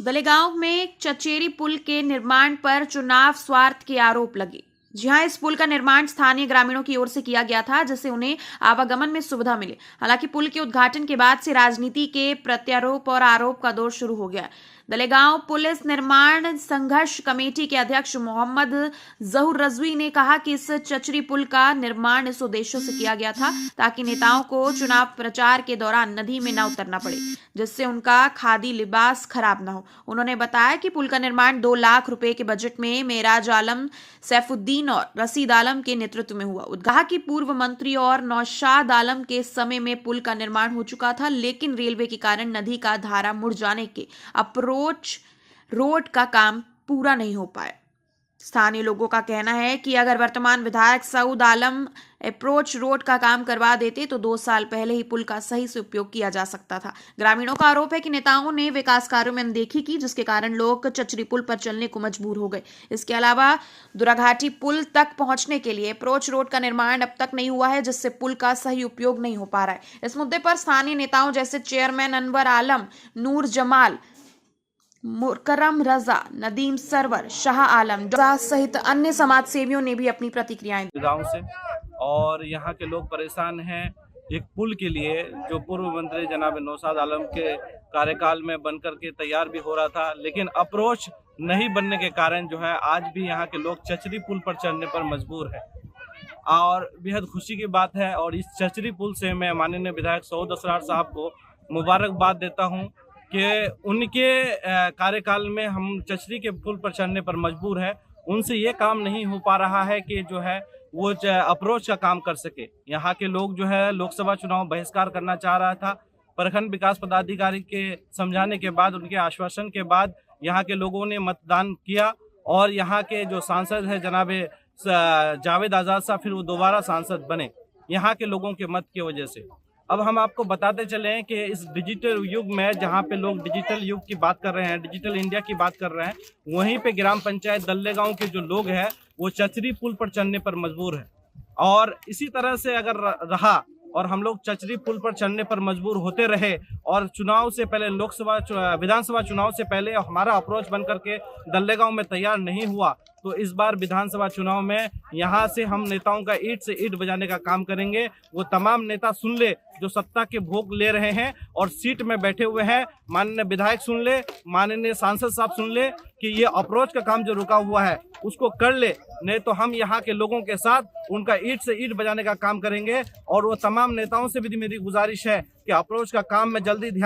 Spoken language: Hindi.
दलेगांव में चचेरी पुल के निर्माण पर चुनाव स्वार्थ के आरोप लगे। जी हां, इस पुल का निर्माण स्थानीय ग्रामीणों की ओर से किया गया था, जिससे उन्हें आवागमन में सुविधा मिले। हालांकि पुल के उद्घाटन के बाद से राजनीति के प्रत्यारोप और आरोप का दौर शुरू हो गया। दलेगांव पुलिस निर्माण संघर्ष कमेटी के अध्यक्ष मोहम्मद जहूर रजवी ने कहा कि इस चचरी पुल का निर्माण इस उद्देश्य से किया गया था ताकि नेताओं को चुनाव प्रचार के दौरान नदी में न उतरना पड़े, जिससे उनका खादी लिबास खराब न हो। उन्होंने बताया कि पुल का निर्माण 2 लाख रुपए के बजट में मेराज आलम, सैफुद्दीन और रशीद आलम के नेतृत्व में हुआ। कहा कि पूर्व मंत्री और नौशाद आलम के समय में पुल का निर्माण हो चुका था, लेकिन रेलवे के कारण नदी का धारा मुड़ जाने के अप्रोच रोड का काम पूरा नहीं हो पाया। स्थानीय लोगों का कहना है कि अगर वर्तमान विधायक सऊद आलम अप्रोच रोड का काम करवा देते तो 2 साल पहले ही पुल का सही से उपयोग किया जा सकता था। ग्रामीणों का आरोप है कि नेताओं ने विकास कार्यों में अनदेखी की, जिसके कारण लोग चचरी पुल पर चलने को मजबूर हो गए। इसके अलावा दुराघाटी पुल तक पहुंचने के लिए अप्रोच रोड का निर्माण अब तक नहीं हुआ है, जिससे पुल का सही उपयोग नहीं हो पा रहा है। इस मुद्दे पर स्थानीय नेताओं जैसे चेयरमैन अनवर आलम, नूर जमाल, मुकरम रजा, नदीम सरवर, शाह आलम सहित अन्य समाज सेवियों ने भी अपनी प्रतिक्रियाएं दी। गांव से और यहाँ के लोग परेशान हैं एक पुल के लिए, जो पूर्व मंत्री जनाब नौशाद आलम के कार्यकाल में बनकर के तैयार भी हो रहा था, लेकिन अप्रोच नहीं बनने के कारण जो है आज भी यहाँ के लोग चचरी पुल पर चढ़ने पर मजबूर है। और बेहद खुशी की बात है और इस चचरी पुल से मैं माननीय विधायक सऊद असरार साहब को मुबारकबाद देता हूँ कि उनके कार्यकाल में हम चचरी के पुल पर चढ़ने पर मजबूर है। उनसे ये काम नहीं हो पा रहा है कि जो है वो अप्रोच का काम कर सके। यहाँ के लोग जो है लोकसभा चुनाव बहिष्कार करना चाह रहा था, प्रखंड विकास पदाधिकारी के समझाने के बाद, उनके आश्वासन के बाद यहाँ के लोगों ने मतदान किया और यहाँ के जो सांसद है जनाब जावेद आज़ाद साहब फिर वो दोबारा सांसद बने यहाँ के लोगों के मत की वजह से। अब हम आपको बताते चलें कि इस डिजिटल युग में जहाँ पे लोग डिजिटल युग की बात कर रहे हैं, डिजिटल इंडिया की बात कर रहे हैं, वहीं पे ग्राम पंचायत दल्लेगांव के जो लोग हैं वो चचरी पुल पर चढ़ने पर मजबूर है। और इसी तरह से अगर रहा और हम लोग चचरी पुल पर चढ़ने पर मजबूर होते रहे और चुनाव से पहले विधानसभा चुनाव से पहले हमारा अप्रोच बन करके दल्लेगांव में तैयार नहीं हुआ, तो इस बार विधानसभा चुनाव में यहाँ से हम नेताओं का ईंट से ईंट बजाने का काम करेंगे। वो तमाम नेता सुन ले जो सत्ता के भोग ले रहे हैं और सीट में बैठे हुए हैं, माननीय विधायक सुन ले, माननीय सांसद साहब सुन ले कि ये अप्रोच का काम जो रुका हुआ है उसको कर ले, नहीं तो हम यहाँ के लोगों के साथ उनका ईंट से ईंट बजाने का काम करेंगे। और वो तमाम नेताओं से भी मेरी गुजारिश है कि अप्रोच का काम में जल्दी ध्यान